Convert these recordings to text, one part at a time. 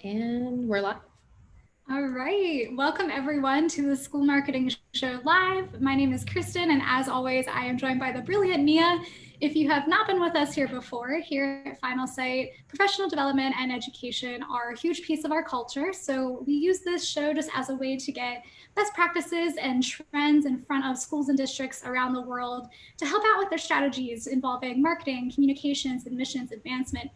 And we're live. All right. Welcome everyone to the School Marketing Show Live. My name is Kristen, and as always, I am joined by the brilliant Mia. If you have not been with us here before, here at Finalsite, professional development and education are a huge piece of our culture. So we use this show just as a way to get best practices and trends in front of schools and districts around the world to help out with their strategies involving marketing, communications, admissions, advancement.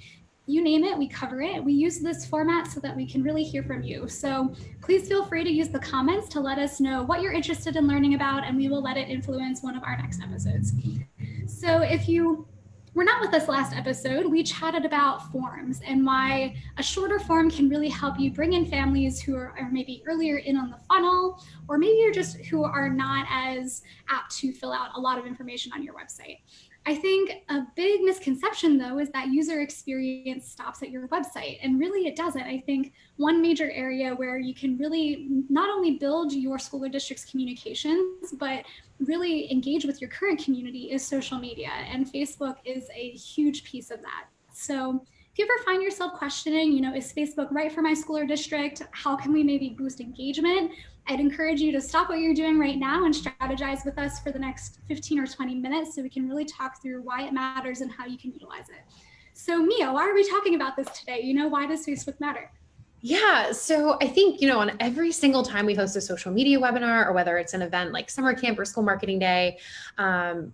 You name it, we cover it. We use this format so that we can really hear from you. So please feel free to use the comments to let us know what you're interested in learning about, and we will let it influence one of our next episodes. So if you were not with us last episode, we chatted about forms and why a shorter form can really help you bring in families who are maybe earlier in on the funnel, or maybe you're just who are not as apt to fill out a lot of information on your website. I think a big misconception, though, is that user experience stops at your website, and really it doesn't. I think one major area where you can really not only build your school or district's communications, but really engage with your current community is social media, and Facebook is a huge piece of that. So if you ever find yourself questioning, is Facebook right for my school or district? How can we maybe boost engagement? I'd encourage you to stop what you're doing right now and strategize with us for the next 15 or 20 minutes so we can really talk through why it matters and how you can utilize it. So Mia, why are we talking about this today? Why does Facebook matter? Yeah, so I think, on every single time we host a social media webinar, or whether it's an event like summer camp or school marketing day,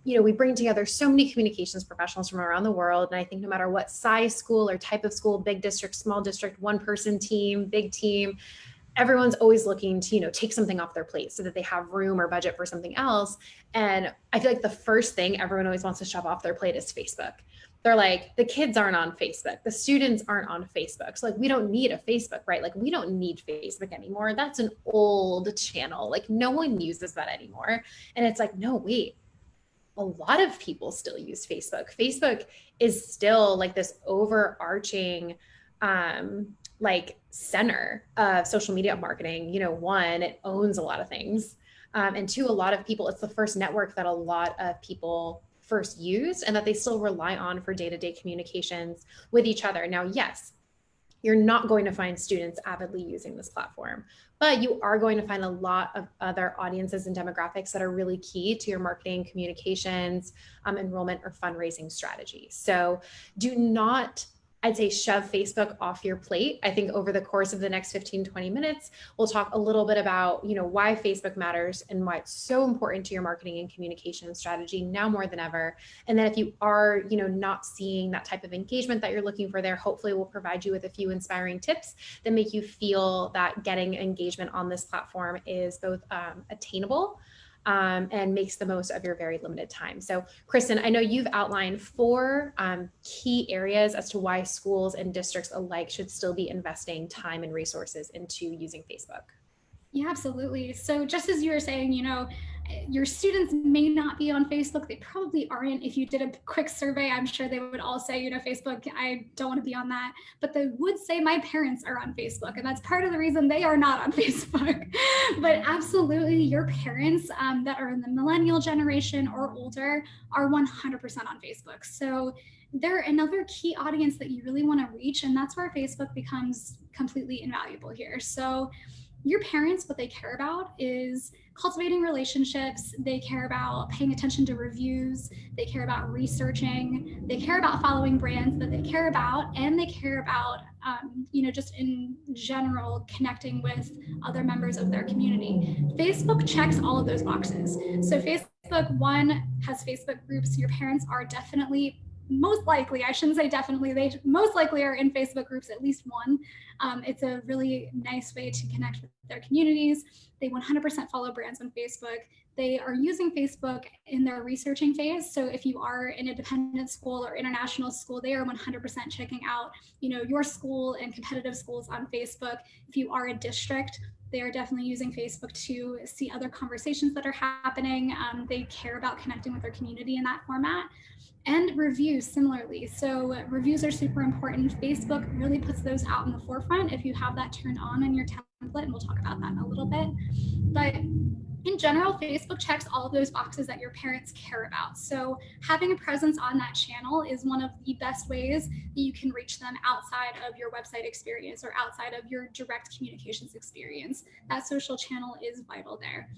we bring together so many communications professionals from around the world. And I think no matter what size school or type of school, big district, small district, one person team, big team, everyone's always looking to, take something off their plate so that they have room or budget for something else. And I feel like the first thing everyone always wants to shove off their plate is Facebook. They're like, the kids aren't on Facebook. The students aren't on Facebook. So we don't need a Facebook, right? We don't need Facebook anymore. That's an old channel. No one uses that anymore. And it's like, no, wait, a lot of people still use Facebook. Facebook is still this overarching, center of social media marketing. One, it owns a lot of things. And two, a lot of people, it's the first network that a lot of people first used and that they still rely on for day-to-day communications with each other. Now, yes, you're not going to find students avidly using this platform, but you are going to find a lot of other audiences and demographics that are really key to your marketing, communications, enrollment, or fundraising strategy. So do not, I'd say, shove Facebook off your plate. I think over the course of the next 15, 20 minutes, we'll talk a little bit about, why Facebook matters and why it's so important to your marketing and communication strategy now more than ever. And then if you are, not seeing that type of engagement that you're looking for there, hopefully we'll provide you with a few inspiring tips that make you feel that getting engagement on this platform is both attainable and makes the most of your very limited time. So Kristen, I know you've outlined 4 key areas as to why schools and districts alike should still be investing time and resources into using Facebook. Yeah, absolutely. So just as you were saying, your students may not be on Facebook. They probably aren't. If you did a quick survey, I'm sure they would all say, Facebook, I don't want to be on that. But they would say my parents are on Facebook. And that's part of the reason they are not on Facebook. But absolutely, your parents that are in the millennial generation or older are 100% on Facebook. So they're another key audience that you really want to reach. And that's where Facebook becomes completely invaluable here. So your parents, what they care about is cultivating relationships. They care about paying attention to reviews. They care about researching. They care about following brands that they care about, and they care about, just in general, connecting with other members of their community. Facebook checks all of those boxes. So Facebook, one, has Facebook groups. Your parents are definitely, most likely, I shouldn't say definitely, they most likely are in Facebook groups, at least one. It's a really nice way to connect with their communities. They 100% follow brands on Facebook. They are using Facebook in their researching phase. So if you are an independent school or international school, they are 100% checking out, your school and competitive schools on Facebook. If you are a district, they are definitely using Facebook to see other conversations that are happening. They care about connecting with their community in that format. And reviews similarly. So reviews are super important. Facebook really puts those out in the forefront if you have that turned on in your template, and we'll talk about that in a little bit. But in general, Facebook checks all of those boxes that your parents care about. So having a presence on that channel is one of the best ways that you can reach them outside of your website experience or outside of your direct communications experience. That social channel is vital there.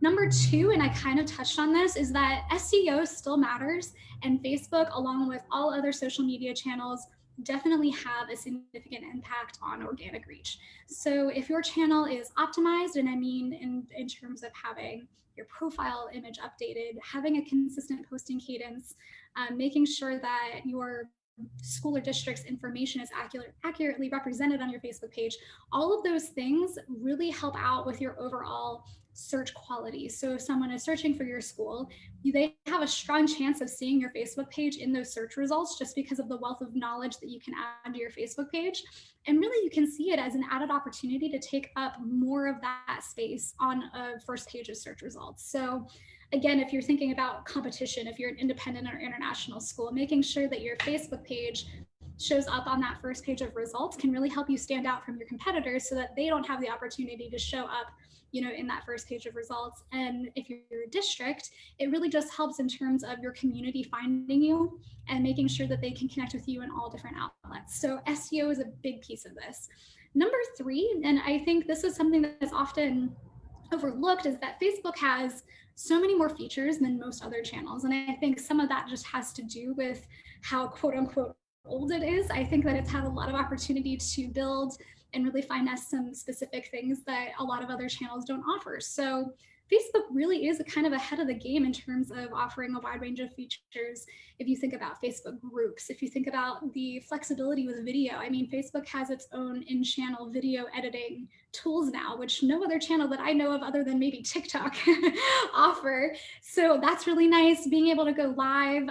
Number two, and I kind of touched on this, is that SEO still matters, and Facebook, along with all other social media channels, definitely have a significant impact on organic reach. So if your channel is optimized, and I mean in terms of having your profile image updated, having a consistent posting cadence, making sure that your school or district's information is accurately represented on your Facebook page, all of those things really help out with your overall search quality. So if someone is searching for your school, they have a strong chance of seeing your Facebook page in those search results just because of the wealth of knowledge that you can add to your Facebook page. And really, you can see it as an added opportunity to take up more of that space on a first page of search results. So again, if you're thinking about competition, if you're an independent or international school, making sure that your Facebook page shows up on that first page of results can really help you stand out from your competitors so that they don't have the opportunity to show up in that first page of results. And if you're a district, it really just helps in terms of your community finding you and making sure that they can connect with you in all different outlets. So SEO is a big piece of this. Number three, and I think this is something that's often overlooked, is that Facebook has so many more features than most other channels. And I think some of that just has to do with how quote unquote old it is. I think that it's had a lot of opportunity to build and really finesse some specific things that a lot of other channels don't offer. So Facebook really is kind of ahead of the game in terms of offering a wide range of features. If you think about Facebook groups, if you think about the flexibility with video, I mean, Facebook has its own in-channel video editing tools now, which no other channel that I know of other than maybe TikTok offer. So that's really nice, being able to go live,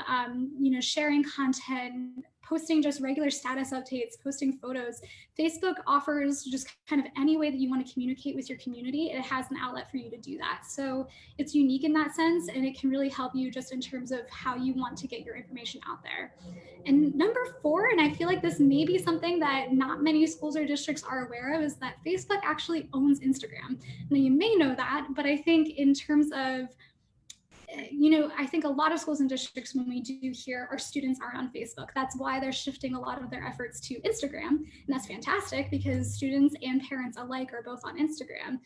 sharing content, posting just regular status updates, posting photos. Facebook offers just kind of any way that you want to communicate with your community. It has an outlet for you to do that. So it's unique in that sense, and it can really help you just in terms of how you want to get your information out there. And number four, and I feel like this may be something that not many schools or districts are aware of, is that Facebook actually owns Instagram. Now, you may know that, but I think in terms of I think a lot of schools and districts, when we do hear our students aren't on Facebook, that's why they're shifting a lot of their efforts to Instagram. And that's fantastic because students and parents alike are both on Instagram.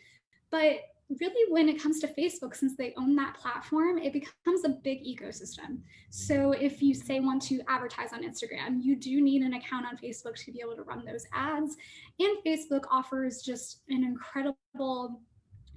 But really, when it comes to Facebook, since they own that platform, it becomes a big ecosystem. So if you say want to advertise on Instagram, you do need an account on Facebook to be able to run those ads. And Facebook offers just an incredible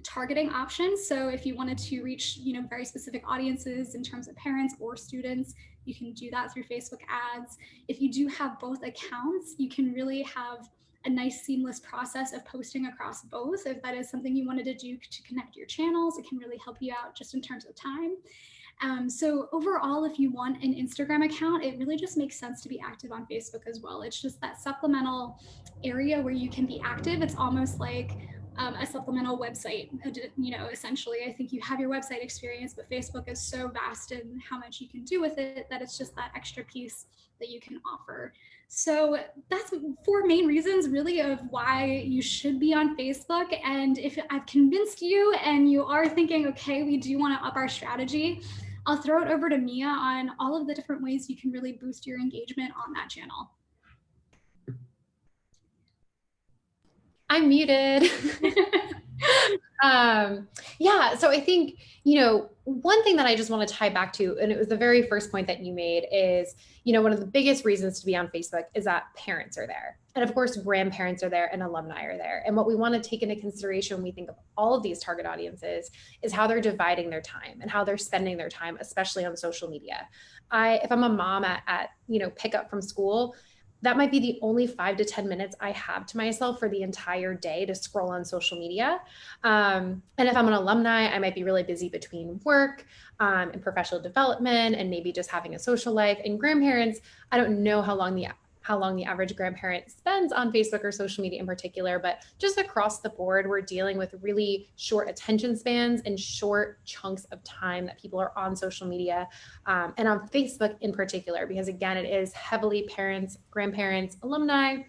targeting options. So if you wanted to reach, very specific audiences in terms of parents or students, you can do that through Facebook ads. If you do have both accounts, you can really have a nice seamless process of posting across both. If that is something you wanted to do to connect your channels, it can really help you out just in terms of time. So overall, if you want an Instagram account, it really just makes sense to be active on Facebook as well. It's just that supplemental area where you can be active. It's almost like a supplemental website, essentially. I think you have your website experience, but Facebook is so vast in how much you can do with it that it's just that extra piece that you can offer. So that's four main reasons really of why you should be on Facebook. And if I've convinced you and you are thinking, okay, we do want to up our strategy, I'll throw it over to Mia on all of the different ways you can really boost your engagement on that channel. I'm muted. Yeah, so I think, one thing that I just want to tie back to, and it was the very first point that you made, is, one of the biggest reasons to be on Facebook is that parents are there. And of course, grandparents are there and alumni are there. And what we want to take into consideration when we think of all of these target audiences is how they're dividing their time and how they're spending their time, especially on social media. If I'm a mom at pickup from school, that might be the only 5 to 10 minutes I have to myself for the entire day to scroll on social media. And if I'm an alumni, I might be really busy between work and professional development and maybe just having a social life. And grandparents, I don't know how long the average grandparent spends on Facebook or social media in particular, but just across the board, we're dealing with really short attention spans and short chunks of time that people are on social media and on Facebook in particular, because again, it is heavily parents, grandparents, alumni,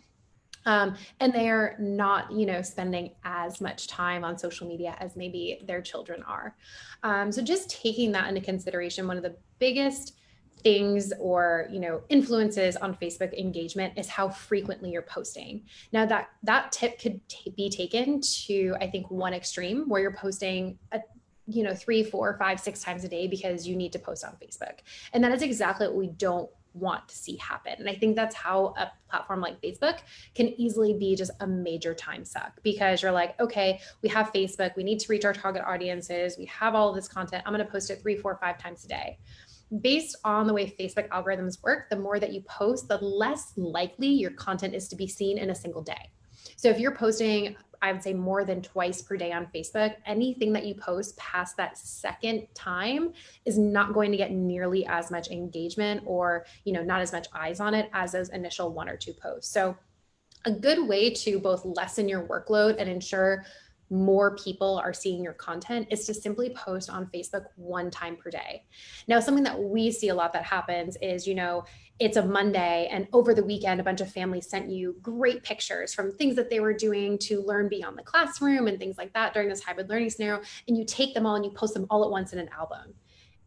And they are not, spending as much time on social media as maybe their children are. So just taking that into consideration, one of the biggest things or influences on Facebook engagement is how frequently you're posting. Now that tip could be taken to, I think, one extreme where you're posting 3, 4, 5, 6 times a day because you need to post on Facebook. And that is exactly what we don't want to see happen. And I think that's how a platform like Facebook can easily be just a major time suck, because you're like, okay, we have Facebook, we need to reach our target audiences, we have all of this content, I'm going to post it 3, 4, 5 times a day. Based on the way Facebook algorithms work, the more that you post, the less likely your content is to be seen in a single day. So if you're posting, I would say, more than twice per day on Facebook, anything that you post past that second time is not going to get nearly as much engagement or, not as much eyes on it as those initial 1 or 2 posts. So a good way to both lessen your workload and ensure more people are seeing your content is to simply post on Facebook 1 time per day. Now, something that we see a lot that happens is, it's a Monday and over the weekend, a bunch of families sent you great pictures from things that they were doing to learn beyond the classroom and things like that during this hybrid learning scenario. And you take them all and you post them all at once in an album.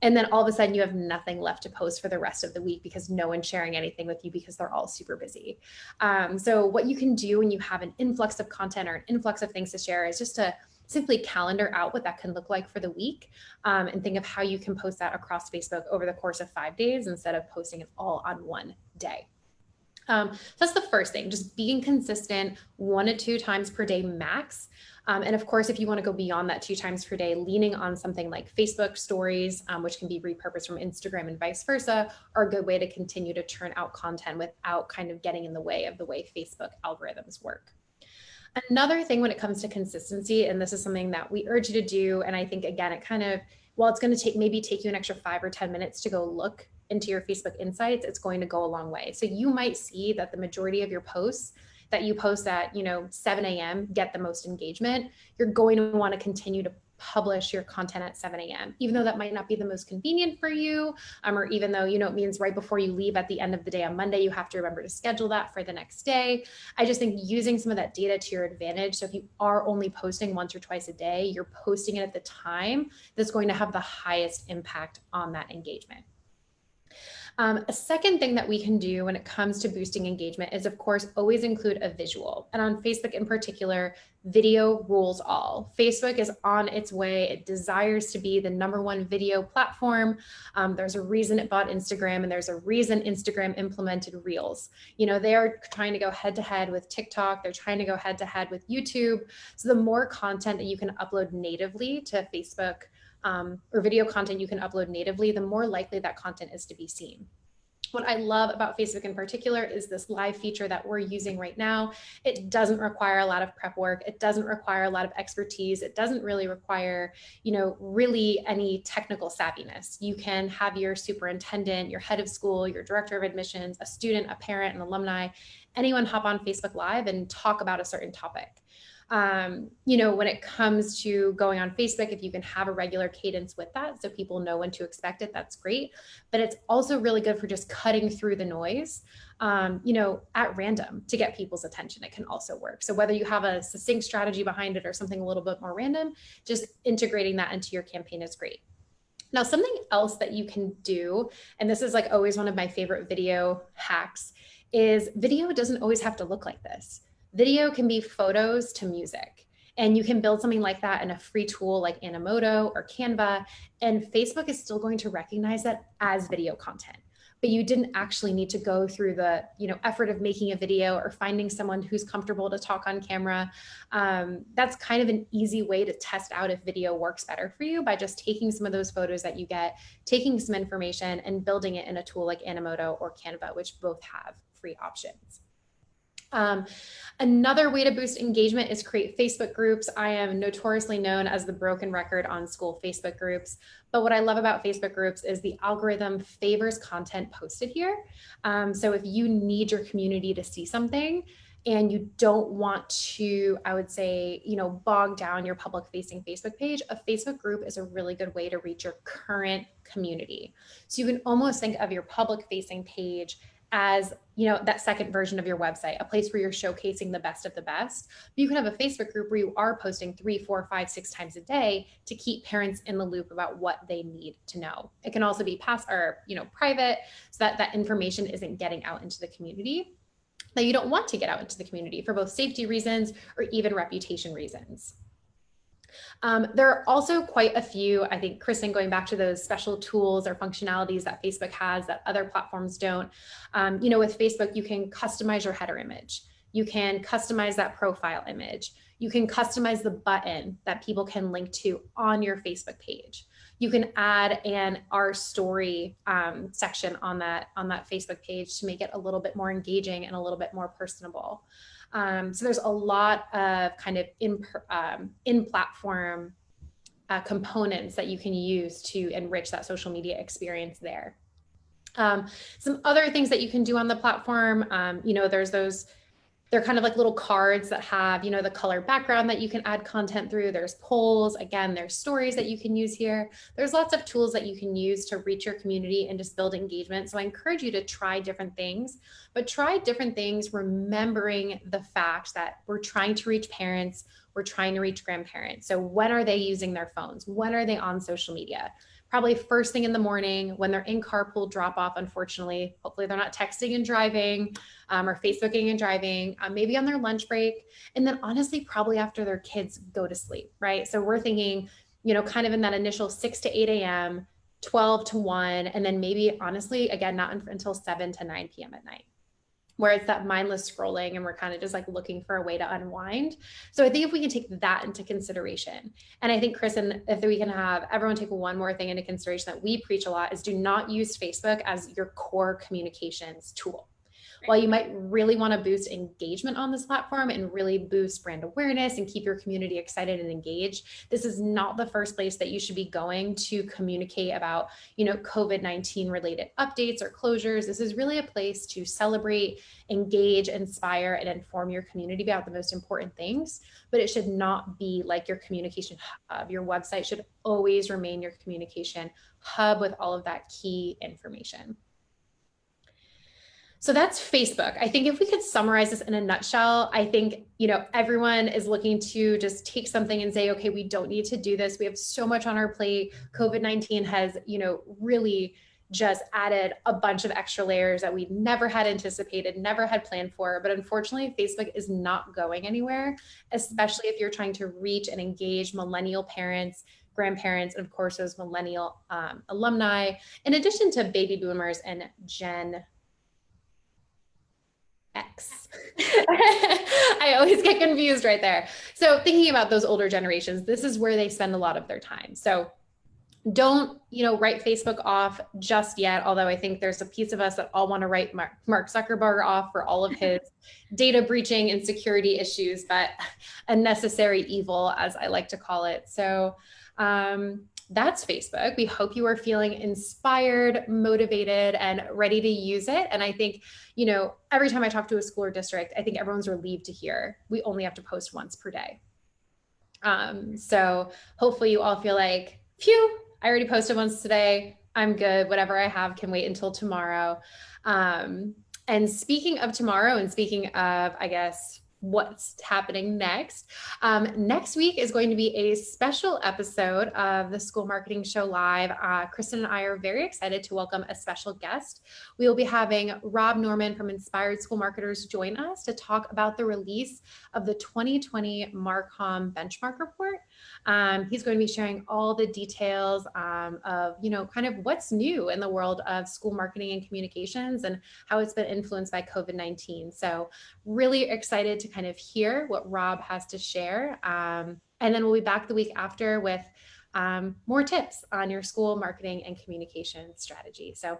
And then all of a sudden you have nothing left to post for the rest of the week because no one's sharing anything with you because they're all super busy. So what you can do when you have an influx of content or an influx of things to share is just to simply calendar out what that can look like for the week, and think of how you can post that across Facebook over the course of 5 days instead of posting it all on one day. So that's the first thing, just being consistent 1 to 2 times per day max. And of course, if you want to go beyond that 2 times per day, leaning on something like Facebook stories, which can be repurposed from Instagram and vice versa, are a good way to continue to churn out content without kind of getting in the way of the way Facebook algorithms work. Another thing when it comes to consistency, and this is something that we urge you to do, and I think, again, it kind of, while it's going to take you an extra 5 or 10 minutes to go look into your Facebook insights, it's going to go a long way. So you might see that the majority of your posts that you post at 7 a.m. get the most engagement. You're going to want to continue to publish your content at 7 a.m., even though that might not be the most convenient for you, or even though, it means right before you leave at the end of the day on Monday, you have to remember to schedule that for the next day. I just think using some of that data to your advantage. So if you are only posting once or twice a day, you're posting it at the time that's going to have the highest impact on that engagement. A second thing that we can do when it comes to boosting engagement is, of course, always include a visual. And on Facebook in particular, video rules all. Facebook is on its way. It desires to be the #1 video platform. There's a reason it bought Instagram, and there's a reason Instagram implemented Reels. They are trying to go head to head with TikTok. They're trying to go head to head with YouTube. So the more content that you can upload natively to Facebook, or video content you can upload natively, the more likely that content is to be seen. What I love about Facebook in particular is this live feature that we're using right now. It doesn't require a lot of prep work. It doesn't require a lot of expertise. It doesn't really require, really any technical savviness. You can have your superintendent, your head of school, your director of admissions, a student, a parent, an alumni, anyone hop on Facebook Live and talk about a certain topic. When it comes to going on Facebook, if you can have a regular cadence with that so people know when to expect it, that's great. But it's also really good for just cutting through the noise, at random to get people's attention. It can also work. So whether you have a succinct strategy behind it or something a little bit more random, just integrating that into your campaign is great. Now, something else that you can do, and this is like always one of my favorite video hacks, is video doesn't always have to look like this. Video can be photos to music, and you can build something like that in a free tool like Animoto or Canva, and Facebook is still going to recognize that as video content. But you didn't actually need to go through the effort of making a video or finding someone who's comfortable to talk on camera. That's kind of an easy way to test out if video works better for you by just taking some of those photos that you get, taking some information and building it in a tool like Animoto or Canva, which both have free options. Another way to boost engagement is create Facebook groups. I am notoriously known as the broken record on school Facebook groups. But what I love about Facebook groups is the algorithm favors content posted here. So if you need your community to see something and you don't want to, I would say, bog down your public facing Facebook page, a Facebook group is a really good way to reach your current community. So you can almost think of your public facing page as, that second version of your website, a place where you're showcasing the best of the best. But you can have a Facebook group where you are posting 3, 4, 5, 6 times a day to keep parents in the loop about what they need to know. It can also be private, so that that information isn't getting out into the community that you don't want to get out into the community for both safety reasons or even reputation reasons. There are also quite a few, I think, Kristen, going back to those special tools or functionalities that Facebook has that other platforms don't. With Facebook, you can customize your header image. You can customize that profile image. You can customize the button that people can link to on your Facebook page. You can add an our story section on that Facebook page to make it a little bit more engaging and a little bit more personable. So there's a lot of kind of in-platform components that you can use to enrich that social media experience there. Some other things that you can do on the platform, there's those, they're kind of like little cards that have, the color background that you can add content through. There's polls. Again, there's stories that you can use here. There's lots of tools that you can use to reach your community and just build engagement. So I encourage you to try different things, but try different things remembering the fact that we're trying to reach parents, we're trying to reach grandparents. So when are they using their phones? When are they on social media? Probably first thing in the morning when they're in carpool drop off, unfortunately. Hopefully they're not texting and driving or Facebooking and driving, maybe on their lunch break. And then honestly, probably after their kids go to sleep, right? So we're thinking, kind of in that initial 6 to 8 a.m., 12 to 1, and then maybe honestly, again, not until 7 to 9 p.m. at night, where it's that mindless scrolling and we're kind of just like looking for a way to unwind. So I think if we can take that into consideration, and I think, Kristen, if we can have everyone take one more thing into consideration that we preach a lot is do not use Facebook as your core communications tool. While you might really want to boost engagement on this platform and really boost brand awareness and keep your community excited and engaged, this is not the first place that you should be going to communicate about, COVID-19 related updates or closures. This is really a place to celebrate, engage, inspire, and inform your community about the most important things, but it should not be like your communication hub. Your website should always remain your communication hub with all of that key information. So that's Facebook. I think if we could summarize this in a nutshell, I think, everyone is looking to just take something and say, okay, we don't need to do this. We have so much on our plate. COVID-19 has, really just added a bunch of extra layers that we never had anticipated, never had planned for. But unfortunately, Facebook is not going anywhere, especially if you're trying to reach and engage millennial parents, grandparents, and of course, those millennial alumni, in addition to baby boomers and Gen X. I always get confused right there. So thinking about those older generations, this is where they spend a lot of their time. So don't, write Facebook off just yet. Although I think there's a piece of us that all want to write Mark Zuckerberg off for all of his data breaching and security issues, but a necessary evil, as I like to call it. So, that's Facebook. We hope you are feeling inspired, motivated, and ready to use it. And I think, every time I talk to a school or district, I think everyone's relieved to hear we only have to post once per day. So hopefully you all feel like, phew, I already posted once today. I'm good. Whatever I have can wait until tomorrow. And speaking of tomorrow and speaking of, I guess, what's happening next. Next week is going to be a special episode of the School Marketing Show Live. Kristen and I are very excited to welcome a special guest. We will be having Rob Norman from Inspired School Marketers join us to talk about the release of the 2020 Marcom benchmark report. He's going to be sharing all the details of, kind of what's new in the world of school marketing and communications and how it's been influenced by COVID-19. So really excited to kind of hear what Rob has to share. And then we'll be back the week after with more tips on your school marketing and communication strategy. So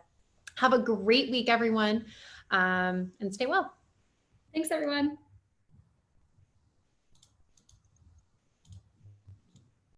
have a great week, everyone, and stay well. Thanks, everyone.